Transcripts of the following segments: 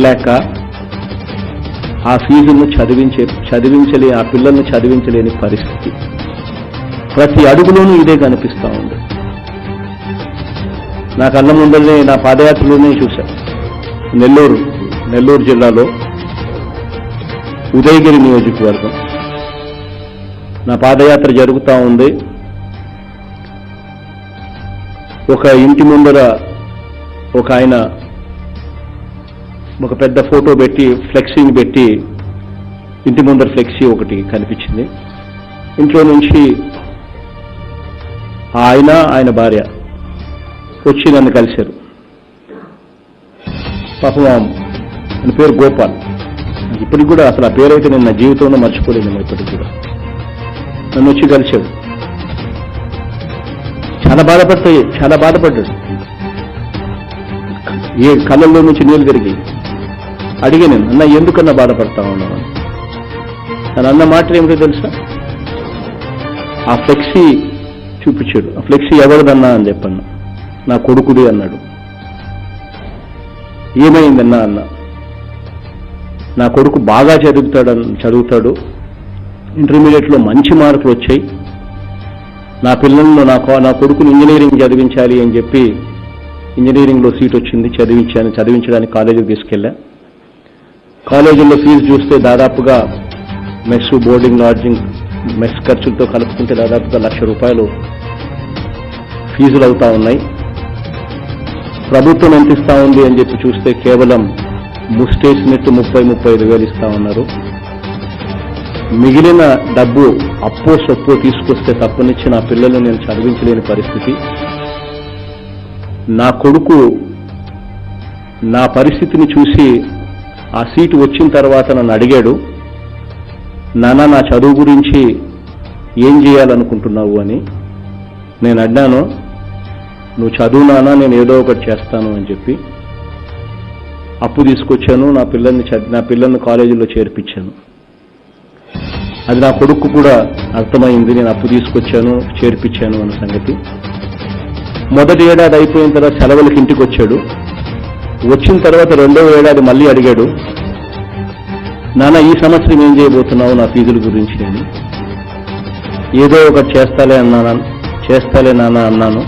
కట్టలేక ఆ ఫీజును ఆ పిల్లల్ని చదివించలేని పరిస్థితి. ప్రతి అడుగులోనూ ఇదే కనిపిస్తూ ఉంది. నా కళ్ళ ముందరనే నా పాదయాత్రలోనే చూశాను. నెల్లూరు జిల్లాలో ఉదయగిరి నియోజకవర్గం నా పాదయాత్ర జరుగుతూ ఉంది. ఒక ఇంటి ముందర ఒక ఆయన ఒక పెద్ద ఫోటో పెట్టి ఫ్లెక్సీని పెట్టి ఇంటి ముందర ఫ్లెక్సీ ఒకటి కనిపించింది. ఇంట్లో నుంచి ఆయన భార్య వచ్చి నన్ను కలిశారు. పాపం ఆయన పేరు గోపాల్. ఇప్పటికి కూడా అసలు ఆ పేరైతే నేను నా జీవితంలో మర్చిపోలేను. ఇప్పటికి కూడా నన్ను వచ్చి కలిశాడు. చాలా బాధపడ్డాడు. ఏ కళ్ళల్లో నుంచి నీళ్ళు తిరిగి అడిగే నేను, అన్న ఎందుకన్నా బాధపడతా ఉన్నాను. తను అన్న మాట ఏమిటో తెలుసా? ఆ ఫ్లెక్సీ చూపించాడు. ఆ ఫ్లెక్సీ ఎవరిదన్నా అని చెప్పన్నా. నా కొడుకుది అన్నాడు. ఏమైందన్నా అన్న, నా కొడుకు బాగా చదువుతాడు, ఇంటర్మీడియట్లో మంచి మార్కులు వచ్చాయి. నా పిల్లలను నా కొడుకుని ఇంజనీరింగ్ చదివించాలి అని చెప్పి ఇంజనీరింగ్లో సీట్ వచ్చింది. చదివించడానికి కాలేజీకి తీసుకెళ్ళా. కాలేజీలో ఫీజు చూస్తే దాదాపుగా మెస్, బోర్డింగ్, లాడ్జింగ్, మెస్ ఖర్చులతో కలుపుకుంటే దాదాపుగా ₹1,00,000 ఫీజులు అవుతా ఉన్నాయి. ప్రభుత్వం ఎంత ఇస్తా ఉంది అని చెప్పి చూస్తే కేవలం ముస్టేసినట్టు 30-35,000 ఇస్తా ఉన్నారు. మిగిలిన డబ్బు అప్పో తీసుకొస్తే తప్పనిచ్చి నా పిల్లల్ని నేను చదివించలేని పరిస్థితి. నా కొడుకు నా పరిస్థితిని చూసి ఆ సీటు వచ్చిన తర్వాత నన్ను అడిగాడు, నాన్న నా చదువు గురించి ఏం చేయాలనుకుంటున్నావు అని. నేను అడిగాను, నువ్వు చదువు నాన్న, నేను ఏదో ఒకటి చేస్తాను అని చెప్పి అప్పు తీసుకొచ్చాను. నా పిల్లల్ని కాలేజీలో చేర్పించాను. అది నా కొడుకు కూడా అర్థమైంది. నేను అప్పు తీసుకొచ్చాను, చేర్పించాను అన్న సంగతి. మొదటి ఏడాది అయిపోయిన తర్వాత సెలవులకి ఇంటికి వచ్చాడు. వచ్చిన తర్వాత 2వ ఏడాది మళ్ళీ అడిగాడు, నాన్న ఈ సంవత్సరం ఏం చేయబోతున్నావు నా ఫీజుల గురించి అని. ఏదో ఒకటి చేస్తాలే నాన్న అన్నాను.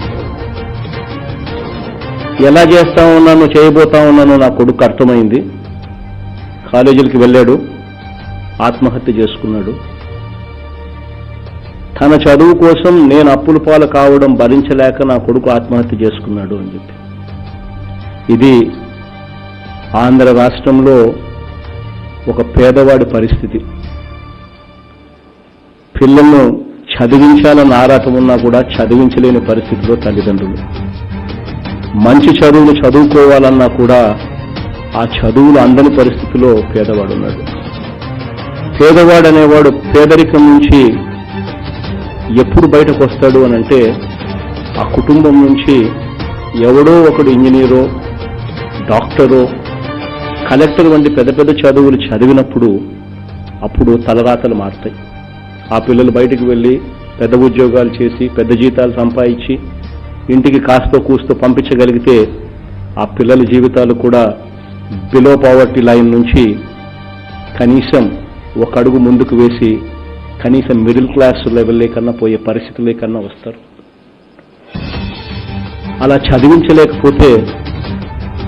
ఎలా చేస్తా ఉన్నానో చేయబోతా ఉన్నానో నా కొడుకు అర్థమైంది. కాలేజీలకి వెళ్ళాడు, ఆత్మహత్య చేసుకున్నాడు. తన చదువు కోసం నేను అప్పుల పాలు కావడం భరించలేక నా కొడుకు ఆత్మహత్య చేసుకున్నాడు అని చెప్పి. ఇది ఆంధ్ర రాష్ట్రంలో ఒక పేదవాడి పరిస్థితి. పిల్లలను చదివించాలన్న ఆరాటం ఉన్నా కూడా చదివించలేని పరిస్థితిలో తల్లిదండ్రులు. మంచి చదువులు చదువుకోవాలన్నా కూడా ఆ చదువులు అందని పరిస్థితిలో పేదవాడు ఉన్నాడు. పేదవాడు అనేవాడు పేదరికం నుంచి ఎప్పుడు బయటకు వస్తాడు అని అంటే, ఆ కుటుంబం నుంచి ఎవడో ఒకడు ఇంజనీరో, డాక్టరో, కలెక్టర్ వంటి పెద్ద పెద్ద చదువులు చదివినప్పుడు అప్పుడు తలరాతలు మారుతాయి. ఆ పిల్లలు బయటకు వెళ్ళి పెద్ద ఉద్యోగాలు చేసి పెద్ద జీతాలు సంపాదించి ఇంటికి కాస్తో కూస్తో పంపించగలిగితే ఆ పిల్లల జీవితాలు కూడా బిలో పావర్టీ లైన్ నుంచి కనీసం ఒక అడుగు ముందుకు వేసి కనీసం మిడిల్ క్లాస్ లెవెల్ కన్నా పోయే పరిస్థితులే కన్నా వస్తారు. అలా చదివించలేకపోతే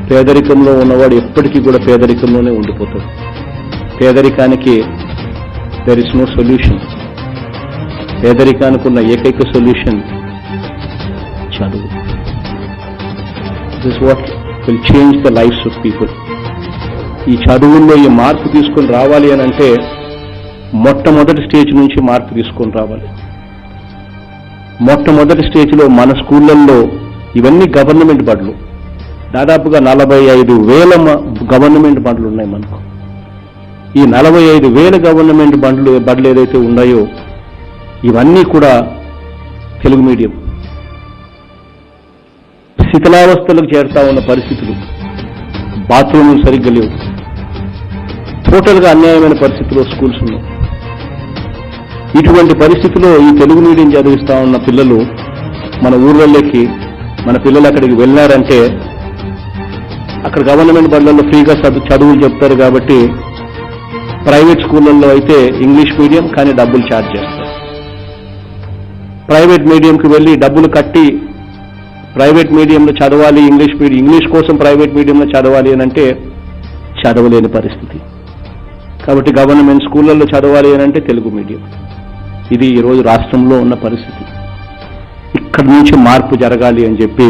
పేదరికంలో ఉన్నవాడు ఎప్పటికీ కూడా పేదరికంలోనే ఉండిపోతాడు. పేదరికానికి దెర్ ఇస్ నో సొల్యూషన్. పేదరికానికి ఉన్న ఏకైక సొల్యూషన్ చదువు. This what will change the lives of people. ఈ చదువుల్లో ఈ మార్పు తీసుకొని రావాలి అని అంటే మొట్టమొదటి స్టేజ్ నుంచి మార్పు తీసుకొని రావాలి. మొట్టమొదటి స్టేజ్లో మన స్కూళ్ళల్లో ఇవన్నీ గవర్నమెంట్ బడులు, దాదాపుగా 45,000 గవర్నమెంట్ బడులు ఉన్నాయి మనకు. ఈ 45,000 గవర్నమెంట్ బడులు ఏదైతే ఉన్నాయో ఇవన్నీ కూడా తెలుగు మీడియం. శిథిలావస్థలకు చేరుతా ఉన్న పరిస్థితులు, బాత్రూములు సరిగ్గా లేవు, టోటల్గా అన్యాయమైన పరిస్థితిలో స్కూల్స్ ఉన్నాయి. ఇటువంటి పరిస్థితిలో ఈ తెలుగు మీడియం చదివిస్తా ఉన్న పిల్లలు, మన ఊర్లలోకి మన పిల్లలు అక్కడికి వెళ్ళారంటే అక్కడ గవర్నమెంట్ బడులలో ఫ్రీగా చదువులు చెప్తారు కాబట్టి ప్రైవేట్ స్కూళ్ళల్లో అయితే ఇంగ్లీష్ మీడియం కానీ డబ్బులు ఛార్జ్ చేస్తారు. ప్రైవేట్ మీడియంకి వెళ్ళి డబ్బులు కట్టి ప్రైవేట్ మీడియంలో చదవాలి, ఇంగ్లీష్ కోసం ప్రైవేట్ మీడియంలో చదవాలి అని అంటే చదవలేని పరిస్థితి. కాబట్టి గవర్నమెంట్ స్కూళ్ళల్లో చదవాలి అని అంటే తెలుగు మీడియం. ఇది ఈరోజు రాష్ట్రంలో ఉన్న పరిస్థితి. ఇక్కడి నుంచి మార్పు జరగాలి అని చెప్పి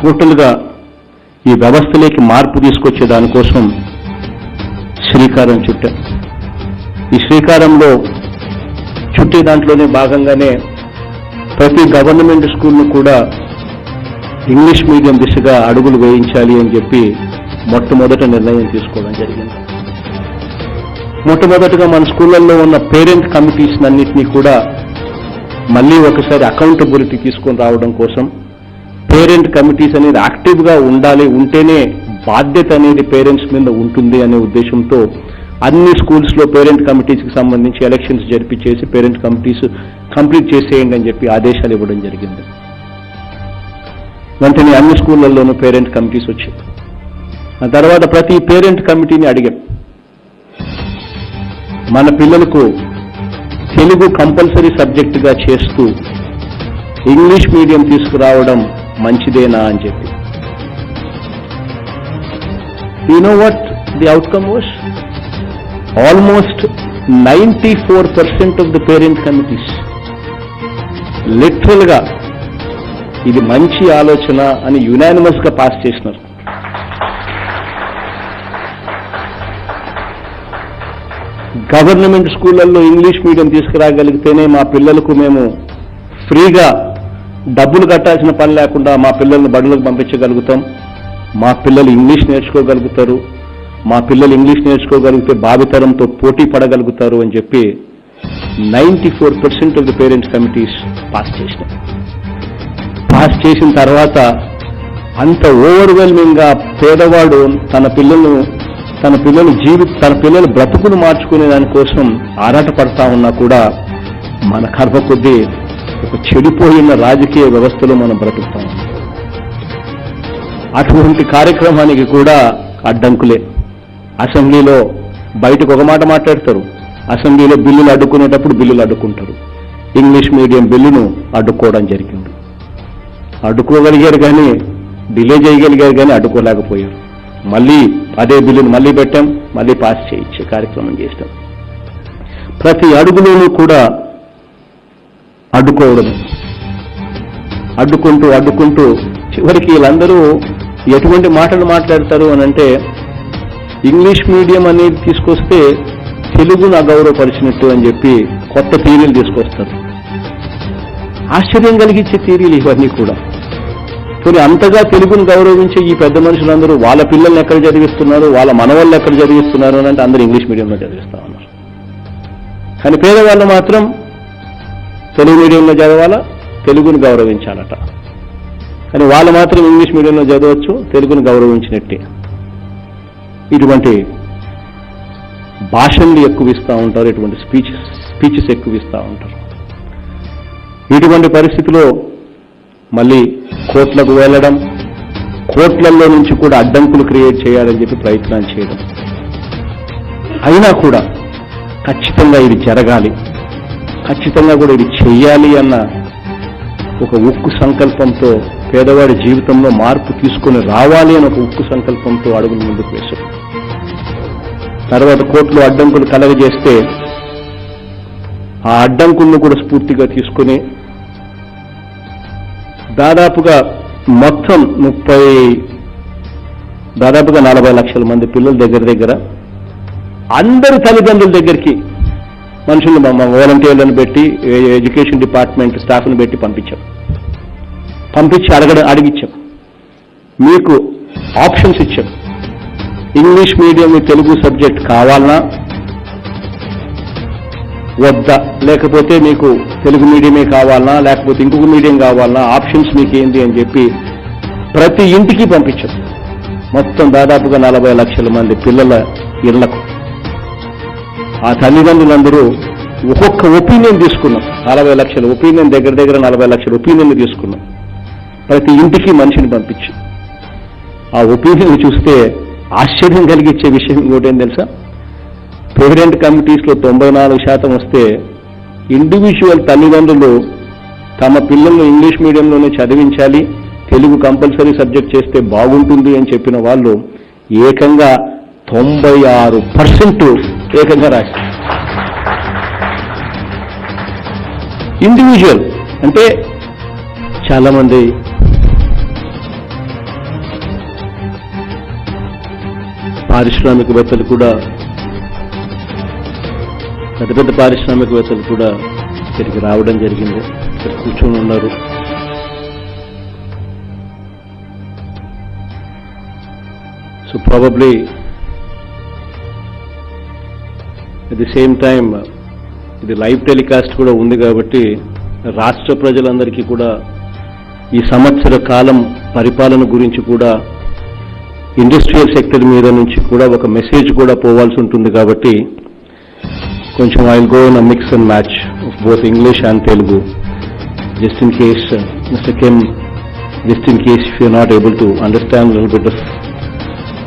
టోటల్గా ఈ వ్యవస్థలోకి మార్పు తీసుకొచ్చే దానికోసం శ్రీకారం చుట్టాం. ఈ శ్రీకారంలో చుట్టే దాంట్లోనే భాగంగానే ప్రతి గవర్నమెంట్ స్కూల్ను కూడా ఇంగ్లీష్ మీడియం దిశగా అడుగులు వేయించాలి అని చెప్పి మొట్టమొదట నిర్ణయం తీసుకోవడం జరిగింది. మొట్టమొదటిగా మన స్కూళ్ళల్లో ఉన్న పేరెంట్ కమిటీస్ అన్నింటినీ కూడా మళ్ళీ ఒకసారి అకౌంటబిలిటీ తీసుకొని రావడం కోసం పేరెంట్ కమిటీస్ అనేది యాక్టివ్గా ఉండాలి, ఉంటేనే బాధ్యత అనేది పేరెంట్స్ మీద ఉంటుంది అనే ఉద్దేశంతో అన్ని స్కూల్స్లో పేరెంట్ కమిటీస్కి సంబంధించి ఎలక్షన్స్ జరిపించేసి పేరెంట్ కమిటీస్ కంప్లీట్ చేసేయండి అని చెప్పి ఆదేశాలు ఇవ్వడం జరిగింది. వెంటనే అన్ని స్కూళ్ళల్లోనూ పేరెంట్ కమిటీస్ వచ్చాయి. ఆ తర్వాత ప్రతి పేరెంట్ కమిటీని అడిగాం, మన పిల్లలకు తెలుగు కంపల్సరీ సబ్జెక్టుగా చేస్తూ ఇంగ్లీష్ మీడియం తీసుకురావడం మంచిదేనా అని చెప్పి. You know what the outcome was? Almost 94% of the parent committees literal గా ఇది మంచి ఆలోచన అని యునానిమస్ గా పాస్ చేసినారు. గవర్నమెంట్ స్కూళ్లలో ఇంగ్లీష్ మీడియం తీసుకురాగలిగితేనే మా పిల్లలకు మేము ఫ్రీగా డబ్బులు కట్టాల్సిన పని లేకుండా మా పిల్లల్ని బడులకు పంపించగలుగుతాం, మా పిల్లలు ఇంగ్లీష్ నేర్చుకోగలుగుతారు, మా పిల్లలు ఇంగ్లీష్ నేర్చుకోగలిగితే భావితరంతో పోటీ పడగలుగుతారు అని చెప్పి 94% of the parents committees pass చేసినాం. పాస్ చేసిన తర్వాత అంత ఓవర్వెల్మింగ్ గా పేదవాడు తన పిల్లల బ్రతుకును మార్చుకునే దానికోసం ఆరాటపడతా ఉన్నా కూడా మన కర్మ కొద్దీ ఒక చెడిపోయిన రాజకీయ వ్యవస్థలో మనం బ్రతుకుతాం. అటువంటి కార్యక్రమానికి కూడా అడ్డంకులే. అసెంబ్లీలో బయటకు ఒక మాట మాట్లాడతారు, అసెంబ్లీలో బిల్లులు అడ్డుకునేటప్పుడు బిల్లులు అడ్డుకుంటారు. ఇంగ్లీష్ మీడియం బిల్లును అడ్డుకోవడం జరిగింది. అడ్డుకోగలిగారు కానీ, డిలే చేయగలిగారు కానీ అడ్డుకోలేకపోయారు. మళ్ళీ అదే బిల్లును మళ్ళీ పెట్టాం, మళ్ళీ పాస్ చేయించే కార్యక్రమం చేస్తాం. ప్రతి అడుగులోనూ కూడా అడ్డుకోవడం, అడ్డుకుంటూ చివరికి వీళ్ళందరూ ఎటువంటి మాటలు మాట్లాడతారు అని అంటే, ఇంగ్లీష్ మీడియం అనేది తీసుకొస్తే తెలుగును అగౌరవపరిచినట్టు అని చెప్పి కొత్త థియరీలు తీసుకొస్తారు. ఆశ్చర్యం కలిగించే థియరీలు ఇవన్నీ కూడా. కొన్ని అంతగా తెలుగును గౌరవించే ఈ పెద్ద మనుషులందరూ వాళ్ళ పిల్లల్ని ఎక్కడ చదివిస్తున్నారు, వాళ్ళ మనవాళ్ళు ఎక్కడ చదివిస్తున్నారు అని అంటే అందరూ ఇంగ్లీష్ మీడియంలో చదివిస్తా ఉన్నారు. కానీ పేదవాళ్ళు మాత్రం తెలుగు మీడియంలో చదవాలా, తెలుగును గౌరవించాలట. కానీ వాళ్ళు మాత్రం ఇంగ్లీష్ మీడియంలో చదవచ్చు, తెలుగును గౌరవించినట్టే. ఇటువంటి భాషల్ని ఎక్కువ ఇస్తూ ఉంటారు, ఇటువంటి స్పీచెస్ ఎక్కువ ఇస్తూ ఉంటారు. ఇటువంటి పరిస్థితిలో మళ్ళీ కోర్టులకు వెళ్ళడం, కోర్టులలో నుంచి కూడా అడ్డంకులు క్రియేట్ చేయాలని చెప్పి ప్రయత్నాలు చేయడం. అయినా కూడా ఖచ్చితంగా ఇది జరగాలి, ఖచ్చితంగా కూడా ఇది చెయ్యాలి అన్న ఒక ఉక్కు సంకల్పంతో, పేదవాడి జీవితంలో మార్పు తీసుకొని రావాలి అని ఒక ఉక్కు సంకల్పంతో అడుగులు ముందుకు వేశారు. తర్వాత కోర్టులో అడ్డంకులు కలగజేస్తే ఆ అడ్డంకులను కూడా స్ఫూర్తిగా తీసుకుని దాదాపుగా మొత్తం 40 లక్షల మంది పిల్లల దగ్గర అందరి తల్లిదండ్రుల దగ్గరికి మనుషులు వాలంటీర్లను పెట్టి, ఎడ్యుకేషన్ డిపార్ట్మెంట్ స్టాఫ్ను పెట్టి పంపించి అడిగిచ్చాం. మీకు ఆప్షన్స్ ఇచ్చాం. ఇంగ్లీష్ మీడియం తెలుగు సబ్జెక్ట్ కావాలనా వద్దా, లేకపోతే మీకు తెలుగు మీడియమే కావాలనా, లేకపోతే ఇంకొక మీడియం కావాలనా, ఆప్షన్స్ మీకు ఏంటి అని చెప్పి ప్రతి ఇంటికి పంపించాం. మొత్తం దాదాపుగా 40 లక్షల మంది పిల్లల ఇళ్లకు ఆ తల్లిదండ్రులందరూ ఒక్కొక్క ఒపీనియన్ తీసుకున్నాం. 40 లక్షల ఒపీనియన్, దగ్గర 40 లక్షల ఒపీనియన్ తీసుకున్నాం. ప్రతి ఇంటికి మనిషిని పంపించి ఆ ఒపీనియన్ చూస్తే ఆశ్చర్యం కలిగించే విషయం ఇంకోటి ఏం తెలుసా, పేరెంట్ కమిటీస్లో 94% వస్తే ఇండివిజువల్ తల్లిదండ్రులు తమ పిల్లలను ఇంగ్లీష్ మీడియంలోనే చదివించాలి, తెలుగు కంపల్సరీ సబ్జెక్ట్ చేస్తే బాగుంటుంది అని చెప్పిన వాళ్ళు ఏకంగా 96% ఏకంగా రాశారు. ఇండివిజువల్ అంటే చాలామంది పారిశ్రామికవేత్తలు కూడా, పెద్ద పెద్ద పారిశ్రామికవేత్తలు కూడా ఇక్కడికి రావడం జరిగింది, ఇక్కడ కూర్చొని ఉన్నారు. So probably at the same time ఇది లైవ్ టెలికాస్ట్ కూడా ఉంది కాబట్టి రాష్ట్ర ప్రజలందరికీ కూడా ఈ సంవత్సర కాలం పరిపాలన గురించి కూడా ఇండస్ట్రియల్ సెక్టర్ మీద నుంచి కూడా ఒక మెసేజ్ కూడా పోవాల్సి ఉంటుంది కాబట్టి కొంచెం I will go in a mix and match of both English and Telugu, just in case mister కెమ్, just in case if you not able to understand little bit of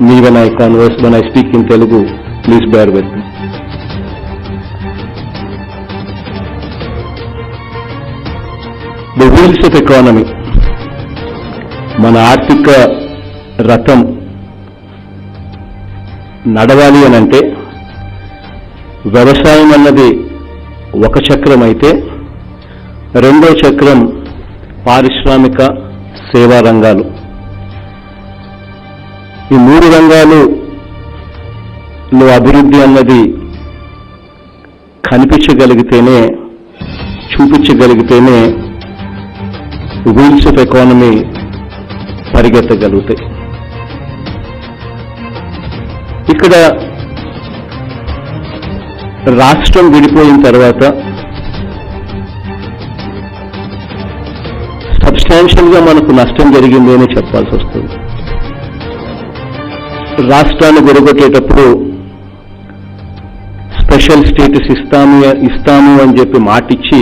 me when I converse, when I speak in Telugu, please bear with me. The wheels of economy, మన ఆర్థిక రథం నడవాలి అనంటే వ్యవసాయం అన్నది ఒక చక్రం అయితే రెండో చక్రం పారిశ్రామిక సేవా రంగాలు. ఈ 3 రంగాలలో అభివృద్ధి అన్నది కనిపించగలిగితేనే, చూపించగలిగితేనే వీల్స్ ఆఫ్ ఎకానమీ పరిగెత్తగలుగుతాయి. ఇక్కడ రాష్ట్రం విడిపోయిన తర్వాత సబ్స్టాన్షియల్గా మనకు నష్టం జరిగింది అని చెప్పాల్సి వస్తుంది. రాష్ట్రాన్ని విడగొట్టేటప్పుడు స్పెషల్ స్టేటస్ ఇస్తాము అని చెప్పి మాటిచ్చి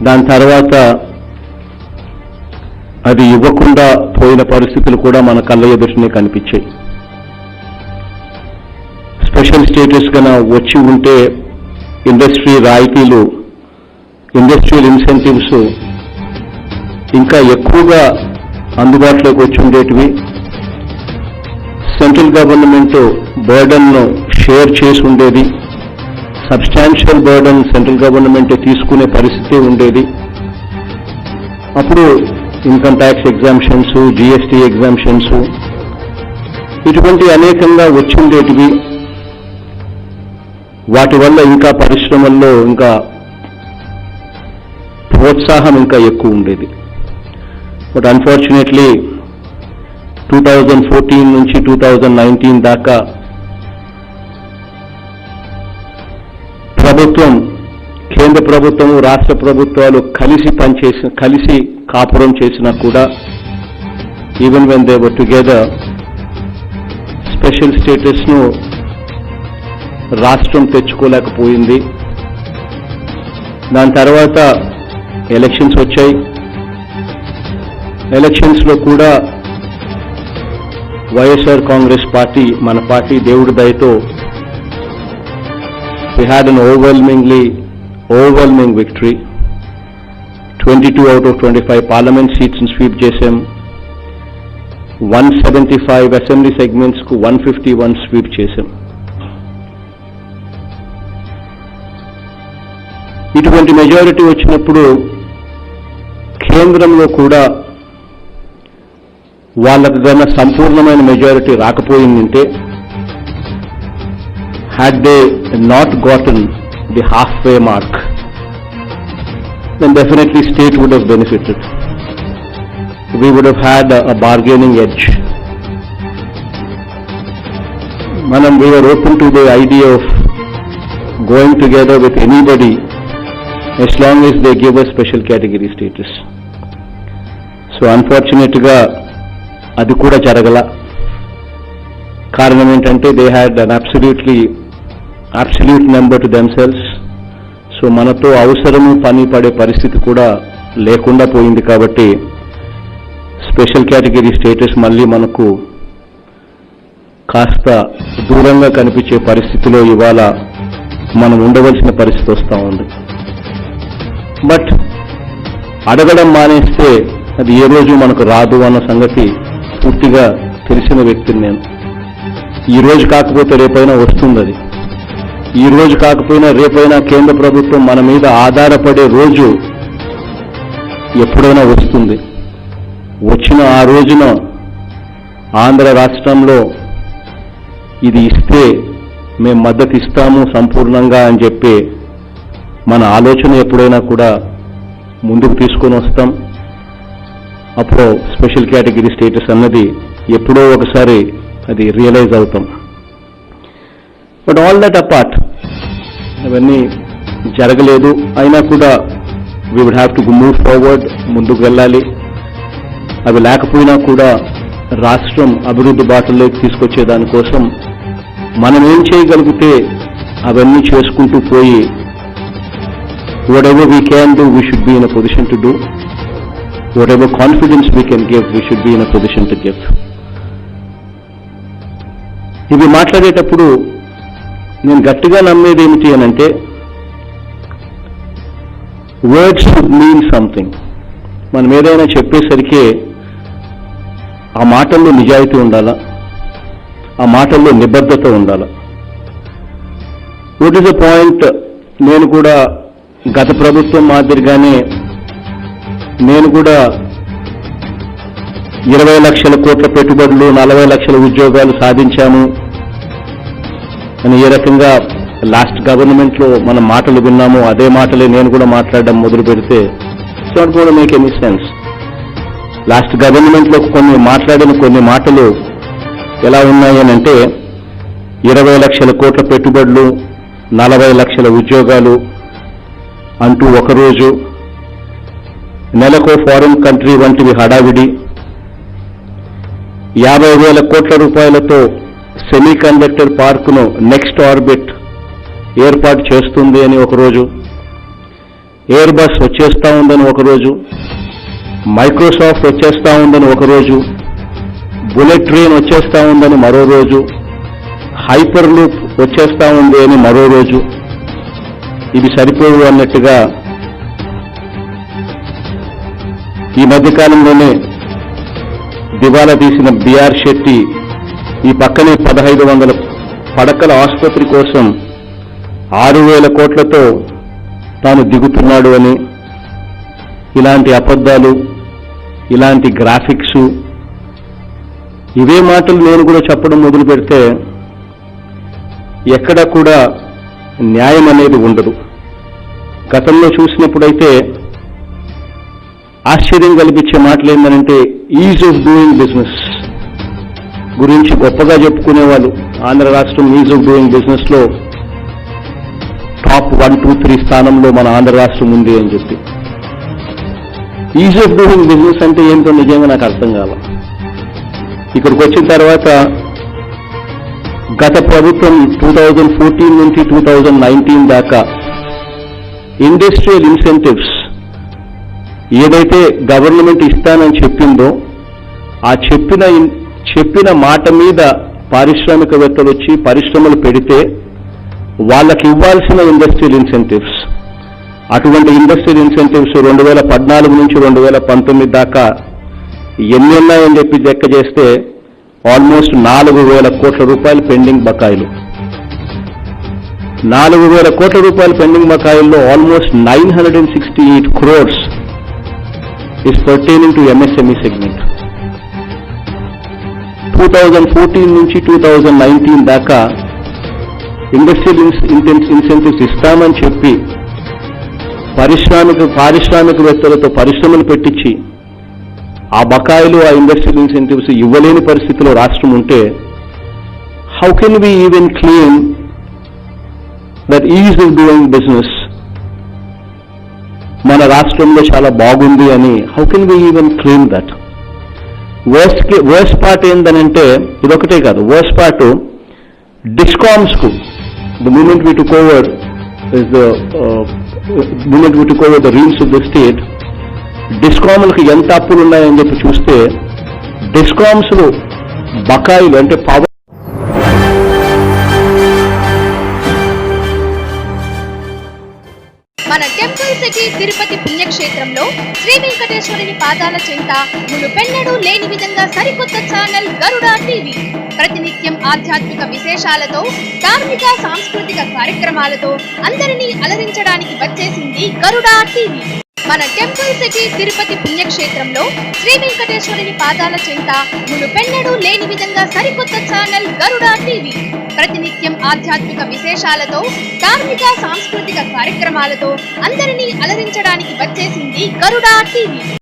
దాని తర్వాత అది ఇవ్వకుండా పోయిన పరిస్థితులు కూడా మన కళ్ళ ఎదుటనే కనిపించాయి. స్పెషల్ స్టేటస్ కన్నా వచ్చి ఉంటే ఇండస్ట్రీ రాయితీలు, ఇండస్ట్రియల్ ఇన్సెంటివ్స్ ఇంకా ఎక్కువగా అందుబాటులోకి వచ్చి ఉండేటివి. సెంట్రల్ గవర్నమెంట్ బర్డన్ను షేర్ చేసి ఉండేది. సబ్స్టాన్షియల్ బర్డన్ సెంట్రల్ గవర్నమెంట్ తీసుకునే పరిస్థితి ఉండేది. అప్పుడు income tax exemptions, GST exemptions ఇటువంటి అనేకంగా వచ్చి ఉండేటివి. వాటి వల్ల ఇంకా పరిశ్రమల్లో ఇంకా ప్రోత్సాహం ఇంకా ఎక్కువ ఉండేది. బట్ అన్ఫార్చునేట్లీ 2014 నుంచి 2019 దాకా ప్రభుత్వం, కేంద్ర ప్రభుత్వము, రాష్ట్ర ప్రభుత్వాలు కలిసి కాపురం చేసినా కూడా even when they were together special స్టేటస్ను రాష్ట్రం తెచ్చుకోలేకపోయింది. దాని తర్వాత ఎలక్షన్స్ వచ్చాయి. ఎలక్షన్స్లో కూడా వైఎస్ఆర్ కాంగ్రెస్ పార్టీ, మన పార్టీ దేవుడి దయతో we had an overwhelming victory. 22 out of 25 parliament seats in sweep చేసాం. 175 అసెంబ్లీ సెగ్మెంట్స్ కు 151 స్వీప్ చేసాం. ఇటువంటి మెజారిటీ వచ్చినప్పుడు కేంద్రంలో కూడా వాళ్ళకు గన సంపూర్ణమైన majority రాకపోయిందంటే, had they not gotten the halfway mark, then definitely state would have benefited. We would have had a bargaining edge. We were open to the idea of going together with anybody as long as they give us special category status. So unfortunately అది కూడా జరగల. కారణం ఏంటంటే they had an absolute number to themselves. So మనతో అవసరము పని పడే పరిస్థితి కూడా లేకుండా పోయింది. కాబట్టి స్పెషల్ కేటగిరీ స్టేటస్ మళ్ళీ మనకు కాస్త దూరంగా కనిపించే పరిస్థితిలో ఇవాళ మనం ఉండవలసిన పరిస్థితి వస్తూ ఉంది. బట్ అడగడం మానేస్తే అది ఏ రోజు మనకు రాదు అన్న సంగతి పూర్తిగా తెలిసిన వ్యక్తిని నేను. ఈ రోజు కాకపోతే రేపైనా వస్తుంది. అది ఈ రోజు కాకపోయినా రేపైనా కేంద్ర ప్రభుత్వం మన మీద ఆధారపడే రోజు ఎప్పుడైనా వస్తుంది. వచ్చిన ఆ రోజున ఆంధ్ర రాష్ట్రంలో ఇది ఇస్తే మేము మద్దతు ఇస్తాము సంపూర్ణంగా అని చెప్పి మన ఆలోచన ఎప్పుడైనా కూడా ముందుకు తీసుకొని వస్తాం. అప్పుడు స్పెషల్ కేటగిరీ స్టేటస్ అన్నది ఎప్పుడో ఒకసారి అది రియలైజ్ అవుతాం. బట్ ఆల్ దట్ అపార్ట్ అవన్నీ జరగలేదు. అయినా కూడా we would have to move forward, ముందుకు వెళ్ళాలి. అవి లేకపోయినా కూడా రాష్ట్రం అభివృద్ధి బాటల్లోకి తీసుకొచ్చే దానికోసం మనం ఏం చేయగలిగితే అవన్నీ చేసుకుంటూ పోయి whatever we can do, we should be in a position to do. Whatever confidence we can give, we should be in a position to give. ఇవి మాట్లాడేటప్పుడు నేను గట్టిగా నమ్మేది ఏమిటి అనంటే, వర్డ్స్ షుడ్ మీన్ సంథింగ్. మనం ఏదైనా చెప్పేసరికి ఆ మాటల్లో నిజాయితీ ఉండాలా, ఆ మాటల్లో నిబద్ధత ఉండాలా. What is the point? నేను కూడా గత ప్రభుత్వం మాదిరిగానే నేను కూడా 20 లక్షల కోట్ల పెట్టుబడులు, 40 లక్షల ఉద్యోగాలు సాధించాము అని ఏ రకంగా లాస్ట్ గవర్నమెంట్లో మనం మాటలు విన్నాము, అదే మాటలే నేను కూడా మాట్లాడడం మొదలు పెడితే it's not going to make any sense. Last గవర్నమెంట్లో మాట్లాడిన కొన్ని మాటలు ఎలా ఉన్నాయనంటే 20 లక్షల కోట్ల పెట్టుబడులు, 40 లక్షల ఉద్యోగాలు అంటూ ఒకరోజు, నెలకో ఫారిన్ కంట్రీ వంటివి హడావిడి, 50,000 కోట్ల రూపాయలతో సెమీ కండక్టర్ పార్కును నెక్స్ట్ ఆర్బిట్ ఏర్పాటు చేస్తుంది అని ఒకరోజు, ఎయిర్ బస్ వచ్చేస్తా ఉందని ఒకరోజు, మైక్రోసాఫ్ట్ వచ్చేస్తా ఉందని ఒకరోజు, బుల్లెట్ ట్రైన్ వచ్చేస్తా ఉందని మరో రోజు, హైపర్ లూప్ వచ్చేస్తా ఉంది అని మరో రోజు. ఇవి సరిపోవు అన్నట్టుగా ఈ మధ్యకాలంలోనే దివాలా తీసిన బిఆర్ శెట్టి ఈ పక్కనే 1,500 పడకల ఆసుపత్రి కోసం 6,000 కోట్లతో తాను దిగుతున్నాడు అని, ఇలాంటి అబద్ధాలు, ఇలాంటి గ్రాఫిక్స్, ఇవే మాటలు నేను కూడా చెప్పడం మొదలు పెడితే ఎక్కడ కూడా న్యాయం అనేది ఉండదు. గతంలో చూసినప్పుడైతే ఆశ్చర్యం కల్పించే మాటలు ఏంటంటే ఈజ్ ఆఫ్ డూయింగ్ బిజినెస్ గురించి గొప్పగా చెప్పుకునేవాళ్ళు. ఆంధ్ర రాష్ట్రం ఈజ్ ఆఫ్ డూయింగ్ బిజినెస్ లో టాప్ 1, 2, 3 స్థానంలో మన ఆంధ్ర రాష్ట్రం ఉంది అని చెప్పి. ఈజ్ ఆఫ్ డూయింగ్ బిజినెస్ అంటే ఏంటో నిజంగా నాకు అర్థం కాల. ఇక్కడికి వచ్చిన తర్వాత గత ప్రభుత్వం 2014 నుంచి 2019 దాకా ఇండస్ట్రియల్ ఇన్సెంటివ్స్ ఏదైతే గవర్నమెంట్ ఇస్తానని చెప్పిందో ఆ చెప్పిన మాట మీద పారిశ్రామికవేత్తలు వచ్చి పరిశ్రమలు పెడితే వాళ్ళకి ఇవ్వాల్సిన ఇండస్ట్రియల్ ఇన్సెంటివ్స్, అటువంటి ఇండస్ట్రియల్ ఇన్సెంటివ్స్ 2014 నుంచి 2019 దాకా ఎన్ని ఉన్నాయని చెప్పి లెక్క చేస్తే ఆల్మోస్ట్ 4,000 కోట్ల రూపాయలు పెండింగ్ బకాయిలు. 4,000 కోట్ల రూపాయల pending బకాయిల్లో almost 968 crores is pertaining to MSME segment. 2014 నుంచి 2019 దాకా ఇండస్ట్రియల్ ఇన్సెంటివ్స్ ఇస్తామని చెప్పి పారిశ్రామికవేత్తలతో పరిశ్రమలు పెట్టించి ఆ బకాయిలు, ఆ ఇండస్ట్రియల్ ఇన్సెంటివ్స్ ఇవ్వలేని పరిస్థితిలో రాష్ట్రం ఉంటే how can we even claim that ease of doing business మన రాష్ట్రంలో చాలా బాగుంది అని how can we even claim that? Worst part ఏంటనంటే ఇదొకటే కాదు, వర్స్ట్ పార్ట్ డిస్కామ్స్ కు the moment we took over the reins of the state, డిస్కామ్లకు ఎంత అప్పులు ఉన్నాయని చెప్పి చూస్తే డిస్కామ్స్ లో బకాయిలు అంటే పవర్ మన టెంపుల్ సిటీ తిరుపతి పుణ్యక్షేత్రంలో శ్రీ వెంకటేశ్వరుని పాదాల చెంత మునుపెన్నడూ లేని విధంగా సరికొత్త ఛానల్ గరుడా టీవీ ప్రతినిత్యం ఆధ్యాత్మిక విశేషాలతో ధార్మిక సాంస్కృతిక కార్యక్రమాలతో అందరినీ అలరించడానికి వచ్చేసింది గరుడా టీవీ. మన టెంపుల్ సిటీ తిరుపతి పుణ్యక్షేత్రంలో శ్రీ వెంకటేశ్వరుని పాదాల చెంత మునుపెన్నడూ లేని విధంగా సరికొత్త ఛానల్ గరుడా టీవీ ప్రతినిత్యం ఆధ్యాత్మిక విశేషాలతో ధార్మిక సాంస్కృతిక కార్యక్రమాలతో అందరినీ అలరించడానికి వచ్చేసింది గరుడా టీవీ.